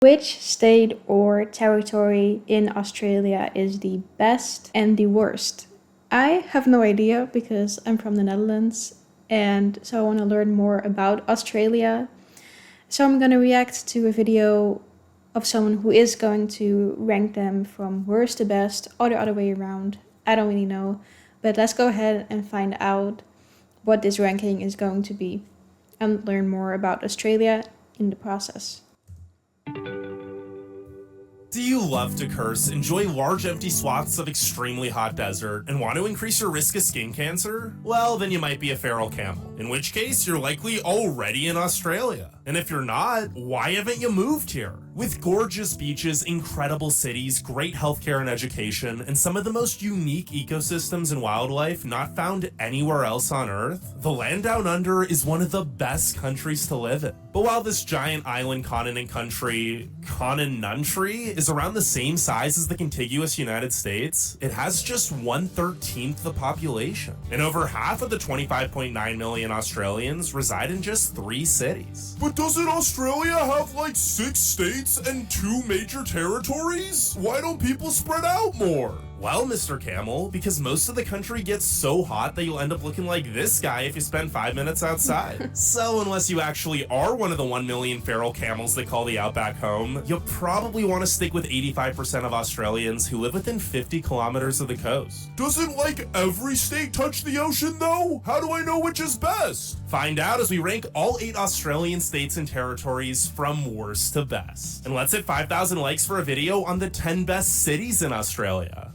Which state or territory in Australia is the best and the worst? I have no idea because I'm from the Netherlands and so I want to learn more about Australia. So I'm going to react to a video of someone who is going to rank them from worst to best or the other way around. I don't really know, but let's go ahead and find out what this ranking is going to be and learn more about Australia in the process. Do you love to curse, enjoy large empty swaths of extremely hot desert, and want to increase your risk of skin cancer? Well, then you might be a feral camel, in which case you're likely already in Australia. And if you're not, why haven't you moved here? With gorgeous beaches, incredible cities, great healthcare and education, and some of the most unique ecosystems and wildlife not found anywhere else on Earth, the land down under is one of the best countries to live in. But while this giant island continent country, is around the same size as the contiguous United States, it has just 1/13 the population. And over half of the 25.9 million Australians reside in just 3 cities. But doesn't Australia have like 6 states and 2 major territories? Why don't people spread out more? Well, Mr. Camel, because most of the country gets so hot that you'll end up looking like this guy if you spend 5 minutes outside. So unless you actually are one of the 1 million feral camels that call the outback home, you'll probably want to stick with 85% of Australians who live within 50 kilometers of the coast. Doesn't like every state touch the ocean though? How do I know which is best? Find out as we rank all 8 Australian states and territories from worst to best. And let's hit 5,000 likes for a video on the 10 best cities in Australia.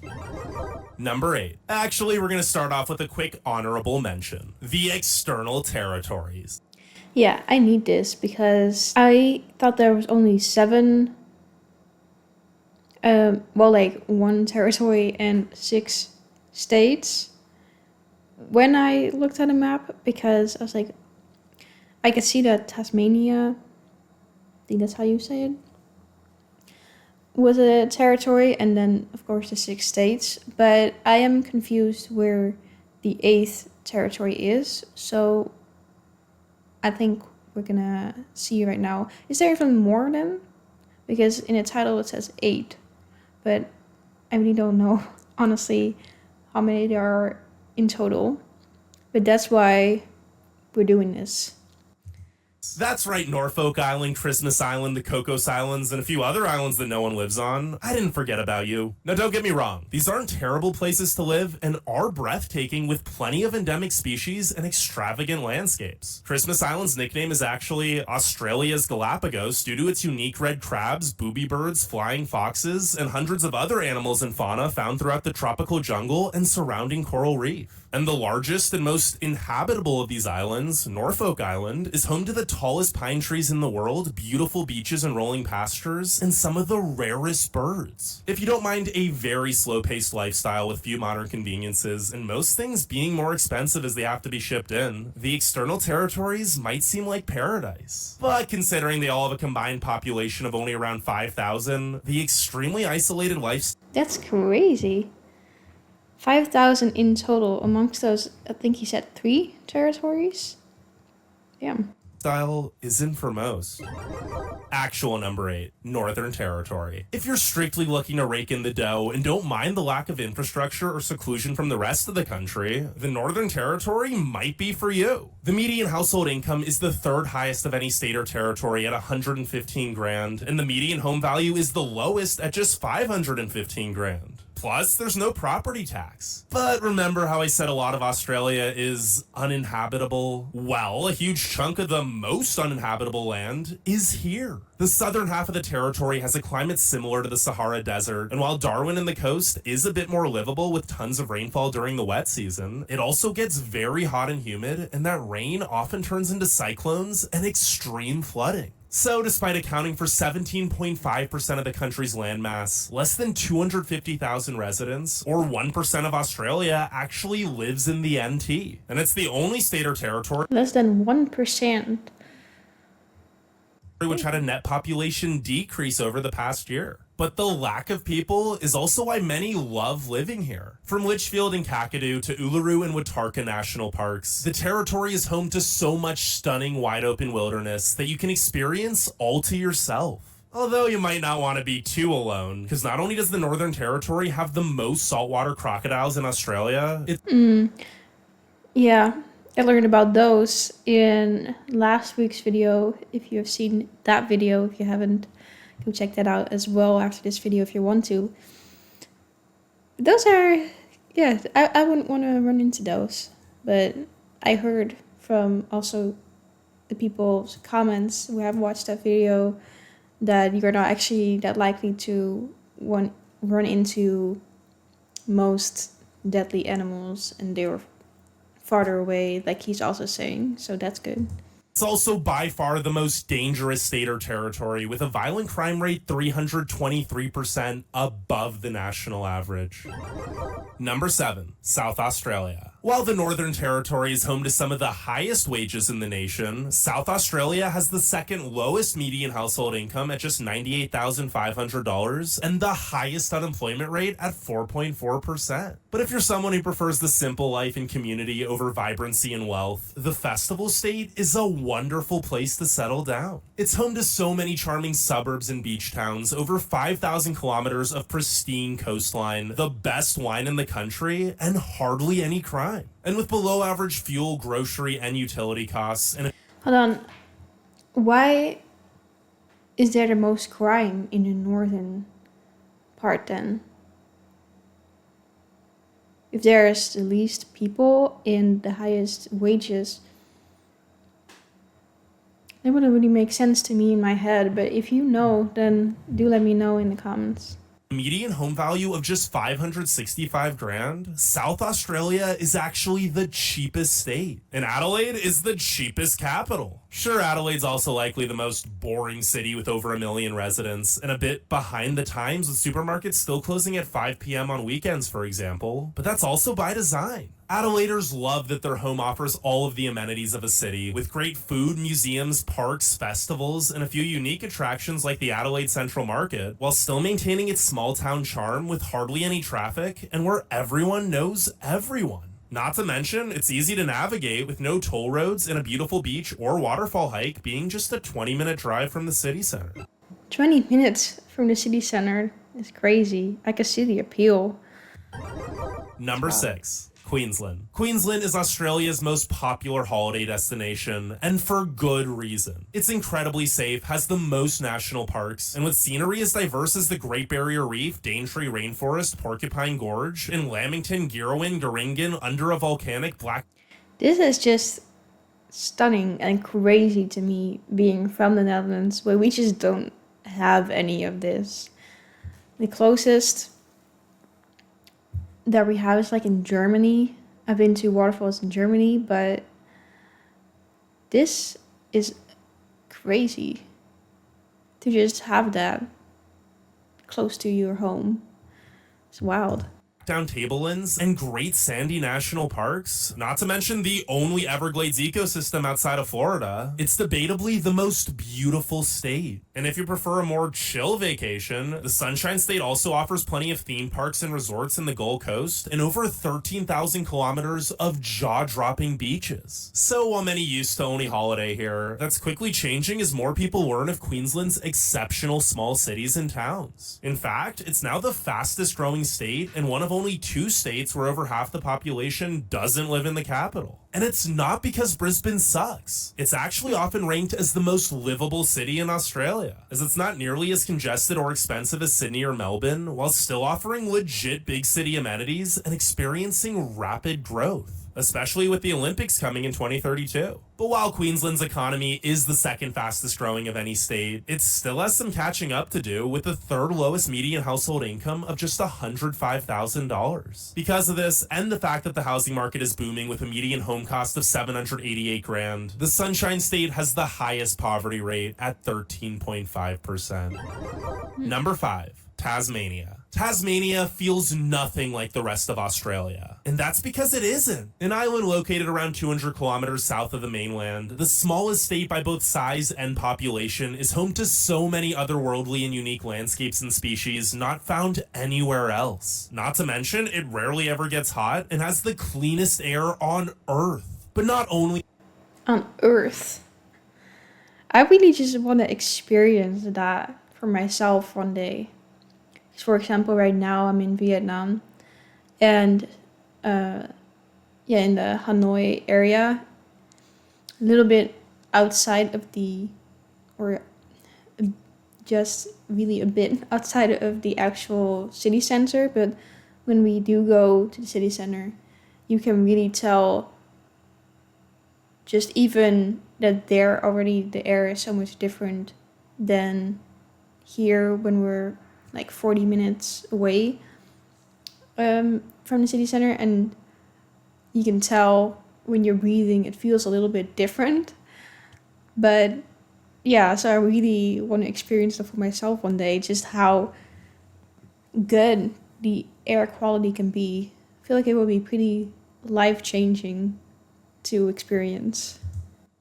Number 8. Actually, we're going to start off with a quick honorable mention. The external territories. Yeah, I need this because I thought there was only 7, 1 territory and 6 states when I looked at a map, because I was like, I could see that Tasmania, I think that's how you say it, was a territory, and then of course the 6 states, but I am confused where the 8th territory is, so I think we're gonna see right now. Is there even more then? Because in the title it says 8, but I really don't know honestly how many there are in total, but that's why we're doing this. That's right, Norfolk Island, Christmas Island, the Cocos Islands, and a few other islands that no one lives on. I didn't forget about you. Now don't get me wrong, these aren't terrible places to live and are breathtaking with plenty of endemic species and extravagant landscapes. Christmas Island's nickname is actually Australia's Galapagos due to its unique red crabs, booby birds, flying foxes, and hundreds of other animals and fauna found throughout the tropical jungle and surrounding coral reef. And the largest and most inhabitable of these islands, Norfolk Island, is home to the tallest pine trees in the world, beautiful beaches and rolling pastures, and some of the rarest birds. If you don't mind a very slow-paced lifestyle with few modern conveniences, and most things being more expensive as they have to be shipped in, the external territories might seem like paradise. But considering they all have a combined population of only around 5,000, the extremely isolated lifestyle... That's crazy. 5,000 in total amongst those, I think he said 3 territories? Damn. Style isn't for most. Actual number 8, Northern Territory. If you're strictly looking to rake in the dough and don't mind the lack of infrastructure or seclusion from the rest of the country, the Northern Territory might be for you. The median household income is the 3rd highest of any state or territory at 115 grand, and the median home value is the lowest at just 515 grand. Plus, there's no property tax. But remember how I said a lot of Australia is uninhabitable? Well, a huge chunk of the most uninhabitable land is here. The southern half of the territory has a climate similar to the Sahara Desert, and while Darwin and the coast is a bit more livable with tons of rainfall during the wet season, it also gets very hot and humid, and that rain often turns into cyclones and extreme flooding. So despite accounting for 17.5% of the country's landmass, less than 250,000 residents, or 1% of Australia, actually lives in the NT. And it's the only state or territory Less than 1%. which had a net population decrease over the past year. But the lack of people is also why many love living here. From Litchfield and Kakadu to Uluru and Watarka National Parks, the territory is home to so much stunning wide open wilderness that you can experience all to yourself. Although you might not want to be too alone, because not only does the Northern Territory have the most saltwater crocodiles in Australia, Yeah, I learned about those in last week's video. If you have seen that video, if you haven't, go check that out as well after this video if you want to. Those are, yeah, I wouldn't want to run into those, but I heard from also the people's comments who have watched that video that you're not actually that likely to run into most deadly animals, and they were farther away, like he's also saying, so that's good. it's also by far the most dangerous state or territory, with a violent crime rate 323% above the national average. Number 7, South Australia. While the Northern Territory is home to some of the highest wages in the nation, South Australia has the second lowest median household income at just $98,500 and the highest unemployment rate at 4.4%. But if you're someone who prefers the simple life and community over vibrancy and wealth, the Festival State is a wonderful place to settle down. It's home to so many charming suburbs and beach towns, over 5,000 kilometers of pristine coastline, the best wine in the country, and hardly any crime. And with below average fuel, grocery, and utility costs, and Hold on. Why is there the most crime in the northern part then? If there's the least people and the highest wages, that wouldn't really make sense to me in my head, but if you know, then do let me know in the comments. median home value of just 565 grand, South Australia is actually the cheapest state. And Adelaide is the cheapest capital. Sure, Adelaide's also likely the most boring city with over 1 million residents and a bit behind the times with supermarkets still closing at 5 p.m. on weekends, for example. But that's also by design. Adelaiders love that their home offers all of the amenities of a city, with great food, museums, parks, festivals, and a few unique attractions like the Adelaide Central Market, while still maintaining its small town charm with hardly any traffic and where everyone knows everyone. Not to mention, it's easy to navigate with no toll roads and a beautiful beach or waterfall hike being just a 20-minute drive from the city center. 20 minutes from the city center is crazy. I can see the appeal. Number 6. Queensland. Queensland is Australia's most popular holiday destination, and for good reason. It's incredibly safe, has the most national parks, and with scenery as diverse as the Great Barrier Reef, Daintree Rainforest, Porcupine Gorge, and Lamington, Girrawin, Garingan under a volcanic black... This is just stunning and crazy to me, being from the Netherlands, where we just don't have any of this. The closest that we have is like in Germany. I've been to waterfalls in Germany, but this is crazy to just have that close to your home. It's wild. Down tablelands and great sandy national parks, not to mention the only Everglades ecosystem outside of Florida. It's debatably the most beautiful state. And if you prefer a more chill vacation, the Sunshine State also offers plenty of theme parks and resorts in the Gold Coast and over 13,000 kilometers of jaw-dropping beaches. So while many used to only holiday here, that's quickly changing as more people learn of Queensland's exceptional small cities and towns. In fact, it's now the fastest growing state and one of only 2 states where over half the population doesn't live in the capital. And it's not because Brisbane sucks. It's actually often ranked as the most livable city in Australia, as it's not nearly as congested or expensive as Sydney or Melbourne, while still offering legit big city amenities and experiencing rapid growth, especially with the Olympics coming in 2032. But while Queensland's economy is the second fastest growing of any state, it still has some catching up to do, with the third lowest median household income of just $105,000. Because of this, and the fact that the housing market is booming with a median home cost of $788 grand, the Sunshine State has the highest poverty rate at 13.5%. Number 5. Tasmania. Tasmania feels nothing like the rest of Australia. And that's because it isn't. An island located around 200 kilometers south of the mainland, the smallest state by both size and population, is home to so many otherworldly and unique landscapes and species not found anywhere else. Not to mention, it rarely ever gets hot and has the cleanest air on Earth. But not only On Earth. I really just want to experience that for for myself one day. For example, right now I'm in Vietnam, and in the Hanoi area, a little bit outside of or just really a bit outside of the actual city center. But when we do go to the city center, you can really tell just even that there already the air is so much different than here when we're like 40 minutes away from the city center, and you can tell when you're breathing it feels a little bit different. But yeah, so I really want to experience that for myself one day, just how good the air quality can be. I feel like it will be pretty life-changing to experience.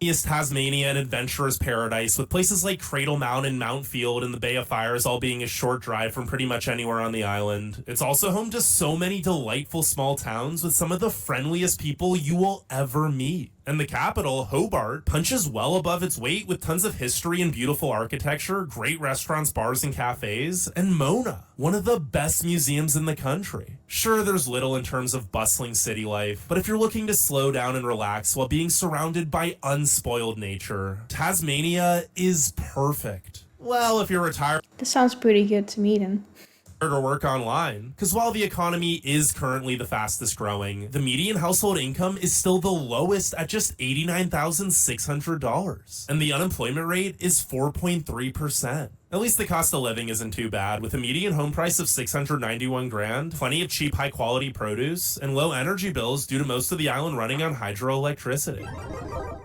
Is Tasmania an adventurous paradise, with places like Cradle Mountain, Mount Field, and the Bay of Fires all being a short drive from pretty much anywhere on the island. It's also home to so many delightful small towns with some of the friendliest people you will ever meet. And the capital, Hobart, punches well above its weight with tons of history and beautiful architecture, great restaurants, bars, and cafes, and Mona, one of the best museums in the country. Sure, there's little in terms of bustling city life, but if you're looking to slow down and relax while being surrounded by unspoiled nature, Tasmania is perfect. Well, if you're retired That sounds pretty good to me then. or work online. Because while the economy is currently the fastest growing, the median household income is still the lowest at just $89,600. And the unemployment rate is 4.3%. At least the cost of living isn't too bad, with a median home price of $691,000, plenty of cheap, high-quality produce, and low energy bills due to most of the island running on hydroelectricity.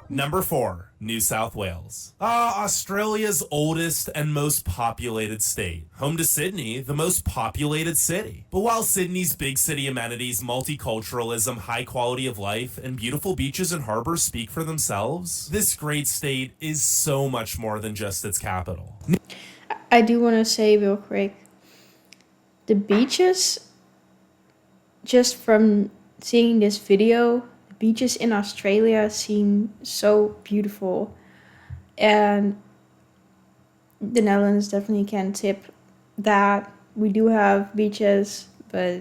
Number 4, New South Wales. Australia's oldest and most populated state. Home to Sydney, the most populated city. But while Sydney's big city amenities, multiculturalism, high quality of life, and beautiful beaches and harbors speak for themselves, this great state is so much more than just its capital. I do want to say real quick, the beaches, just from seeing this video, the beaches in Australia seem so beautiful. And the Netherlands definitely can tip that. We do have beaches, but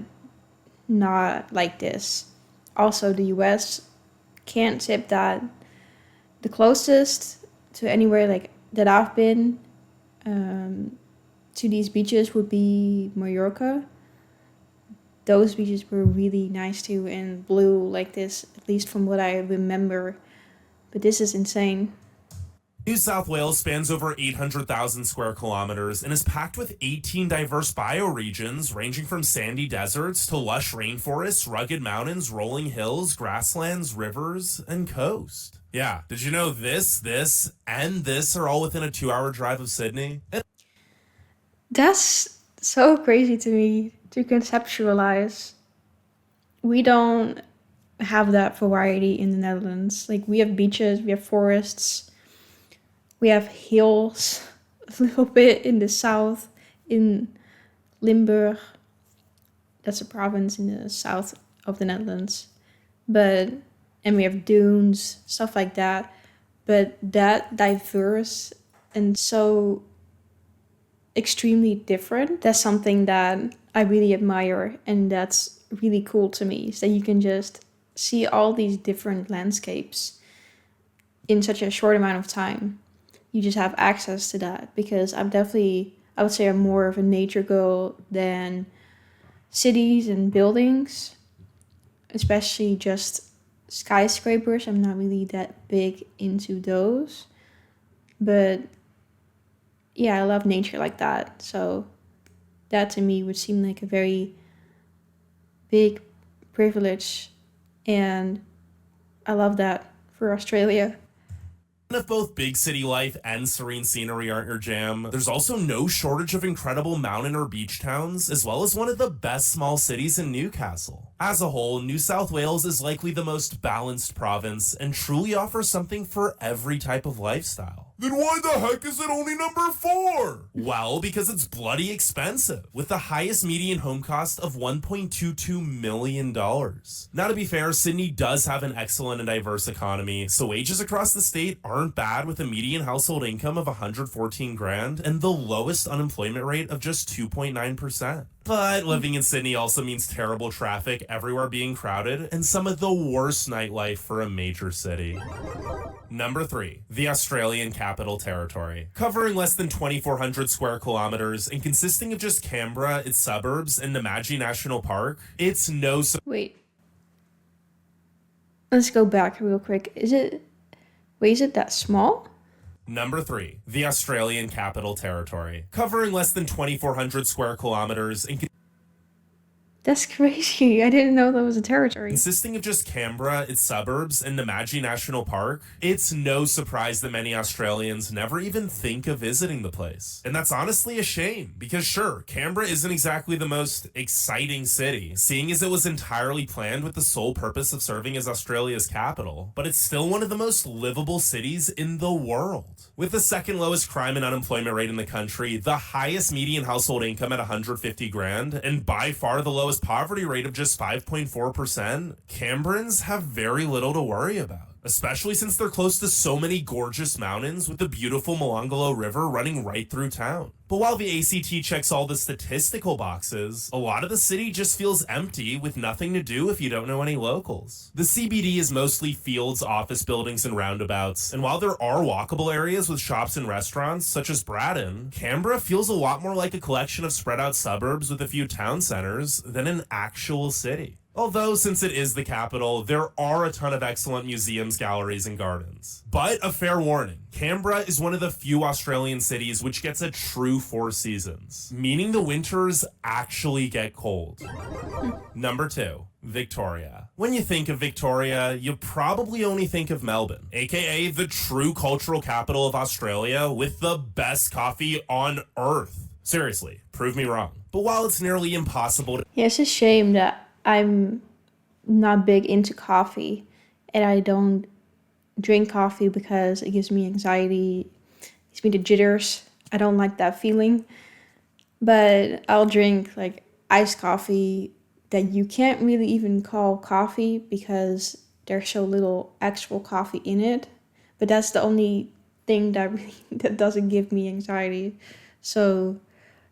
not like this. Also, the US can't tip that. The closest to anywhere like that I've been to these beaches would be Mallorca. Those beaches were really nice too, and blue like this, at least from what I remember. But this is insane. New South Wales spans over 800,000 square kilometers and is packed with 18 diverse bioregions ranging from sandy deserts to lush rainforests, rugged mountains, rolling hills, grasslands, rivers, and coast. Yeah, did you know this, and this are all within a 2-hour drive of Sydney? That's so crazy to me to conceptualize. We don't have that variety in the Netherlands. Like, we have beaches, we have forests, we have hills a little bit in the south, in Limburg. That's a province in the south of the Netherlands. And we have dunes, stuff like that. But that diverse and so extremely different, that's something that I really admire, and that's really cool to me, is that you can just see all these different landscapes in such a short amount of time. You just have access to that, because I would say I'm more of a nature girl than cities and buildings, especially just skyscrapers. I'm not really that big into those, but yeah, I love nature like that. So that to me would seem like a very big privilege, and I love that for Australia. And if both big city life and serene scenery aren't your jam, there's also no shortage of incredible mountain or beach towns, as well as one of the best small cities in Newcastle. As a whole, New South Wales is likely the most balanced province and truly offers something for every type of lifestyle. Then why the heck is it only number 4? Well, because it's bloody expensive, with the highest median home cost of $1.22 million. Now, to be fair, Sydney does have an excellent and diverse economy, so wages across the state aren't bad, with a median household income of $114,000 and the lowest unemployment rate of just 2.9%. But living in Sydney also means terrible traffic, everywhere being crowded, and some of the worst nightlife for a major city. Number 3, the Australian Capital Territory. Covering less than 2,400 square kilometers and consisting of just Canberra, its suburbs, and Namadgi National Park, it's no... Wait. Let's go back real quick. Is it that small? Number 3, the Australian Capital Territory. Covering less than 2,400 square kilometers and That's crazy. I didn't know that was a territory. consisting of just Canberra, its suburbs, and Namadgi National Park, it's no surprise that many Australians never even think of visiting the place. And that's honestly a shame, because sure, Canberra isn't exactly the most exciting city, seeing as it was entirely planned with the sole purpose of serving as Australia's capital, but it's still one of the most livable cities in the world. With the second lowest crime and unemployment rate in the country, the highest median household income at $150,000, and by far the lowest poverty rate of just 5.4%, Canberrans have very little to worry about. Especially since they're close to so many gorgeous mountains with the beautiful Molonglo River running right through town. But while the ACT checks all the statistical boxes, a lot of the city just feels empty with nothing to do if you don't know any locals. The CBD is mostly fields, office buildings, and roundabouts, and while there are walkable areas with shops and restaurants, such as Braddon, Canberra feels a lot more like a collection of spread out suburbs with a few town centers than an actual city. Although, since it is the capital, there are a ton of excellent museums, galleries, and gardens. But a fair warning, Canberra is one of the few Australian cities which gets a true 4 seasons, meaning the winters actually get cold. Number 2, Victoria. When you think of Victoria, you probably only think of Melbourne, aka the true cultural capital of Australia with the best coffee on earth. Seriously, prove me wrong. But while it's nearly impossible to... Yeah, it's a shame that I'm not big into coffee and I don't drink coffee because it gives me anxiety, gives me the jitters. I don't like that feeling. But I'll drink like iced coffee that you can't really even call coffee because there's so little actual coffee in it. But that's the only thing that doesn't give me anxiety. So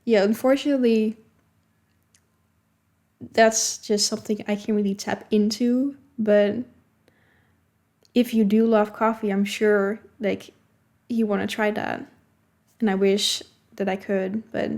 yeah, unfortunately, that's just something I can really tap into. But if you do love coffee, I'm sure like you want to try that. And I wish that I could, but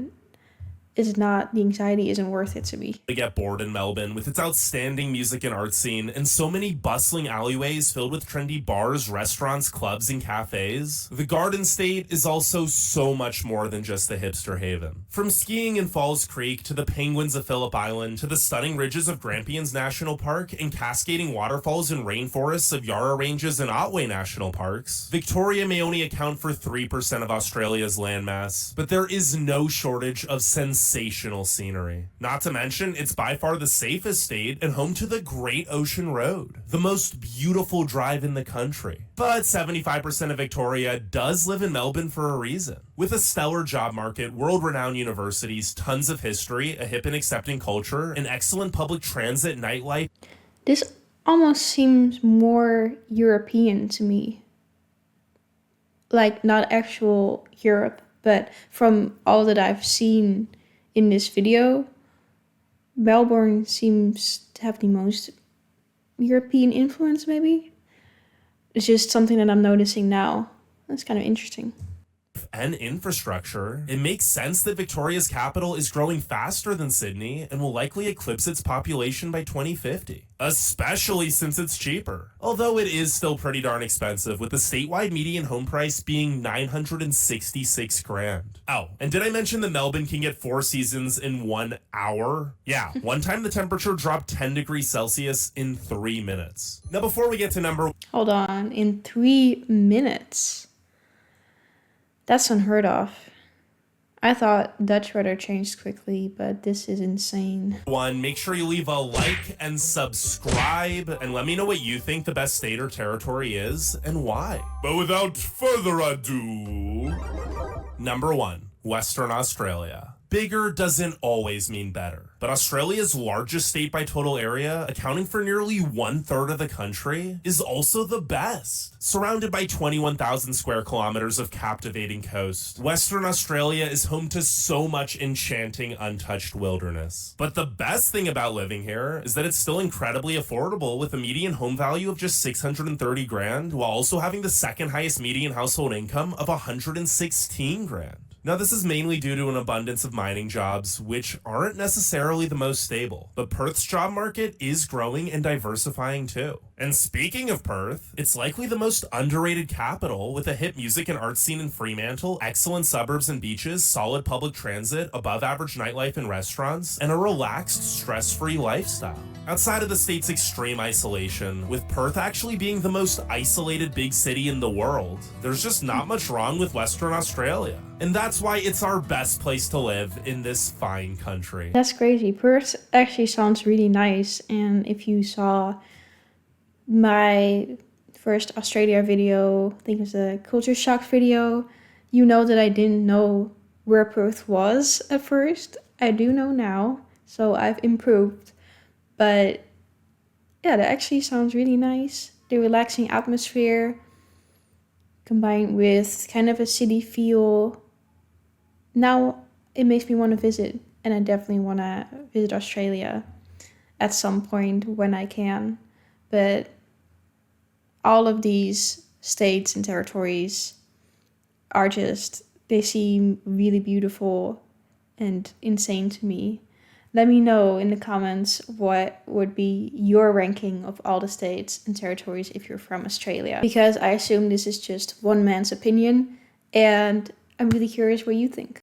the anxiety isn't worth it to me. To get bored in Melbourne with its outstanding music and art scene and so many bustling alleyways filled with trendy bars, restaurants, clubs, and cafes. The Garden State is also so much more than just a hipster haven. From skiing in Falls Creek to the penguins of Phillip Island to the stunning ridges of Grampians National Park and cascading waterfalls and rainforests of Yarra Ranges and Otway National Parks, Victoria may only account for 3% of Australia's landmass, but there is no shortage of sensational scenery. Not to mention, it's by far the safest state and home to the Great Ocean Road, the most beautiful drive in the country. But 75% of Victoria does live in Melbourne for a reason. With a stellar job market, world-renowned universities, tons of history, a hip and accepting culture, an excellent public transit, nightlife. This almost seems more European to me. Like, not actual Europe, but from all that I've seen in this video, Melbourne seems to have the most European influence, maybe? It's just something that I'm noticing now. That's kind of interesting. And infrastructure, it makes sense that Victoria's capital is growing faster than Sydney and will likely eclipse its population by 2050, especially since it's cheaper. Although it is still pretty darn expensive, with the statewide median home price being $966,000. Oh, and did I mention that Melbourne can get 4 seasons in 1 hour? Yeah, one time the temperature dropped 10 degrees Celsius in 3 minutes. Now before we get to Hold on, in 3 minutes? That's unheard of. I thought Dutch weather changed quickly, but this is insane. One, make sure you leave a like and subscribe, and let me know what you think the best state or territory is and why. But without further ado, number 1, Western Australia. Bigger doesn't always mean better, but Australia's largest state by total area, accounting for nearly 1/3 of the country, is also the best. Surrounded by 21,000 square kilometers of captivating coast, Western Australia is home to so much enchanting untouched wilderness. But the best thing about living here is that it's still incredibly affordable, with a median home value of just 630 grand, while also having the second highest median household income of 116 grand. Now, this is mainly due to an abundance of mining jobs, which aren't necessarily the most stable, but Perth's job market is growing and diversifying too. And speaking of Perth, it's likely the most underrated capital, with a hip music and art scene in Fremantle, excellent suburbs and beaches, solid public transit, above average nightlife and restaurants, and a relaxed, stress-free lifestyle. Outside of the state's extreme isolation, with Perth actually being the most isolated big city in the world, there's just not much wrong with Western Australia. And that's why it's our best place to live in this fine country. That's crazy. Perth actually sounds really nice, and if you saw my first Australia video, I think it was a culture shock video, you know that I didn't know where Perth was at first. I do know now, so I've improved. But yeah, that actually sounds really nice. The relaxing atmosphere combined with kind of a city feel. Now it makes me want to visit, and I definitely want to visit Australia at some point when I can. But all of these states and territories are just, they seem really beautiful and insane to me. Let me know in the comments what would be your ranking of all the states and territories if you're from Australia, because I assume this is just one man's opinion, and I'm really curious what you think.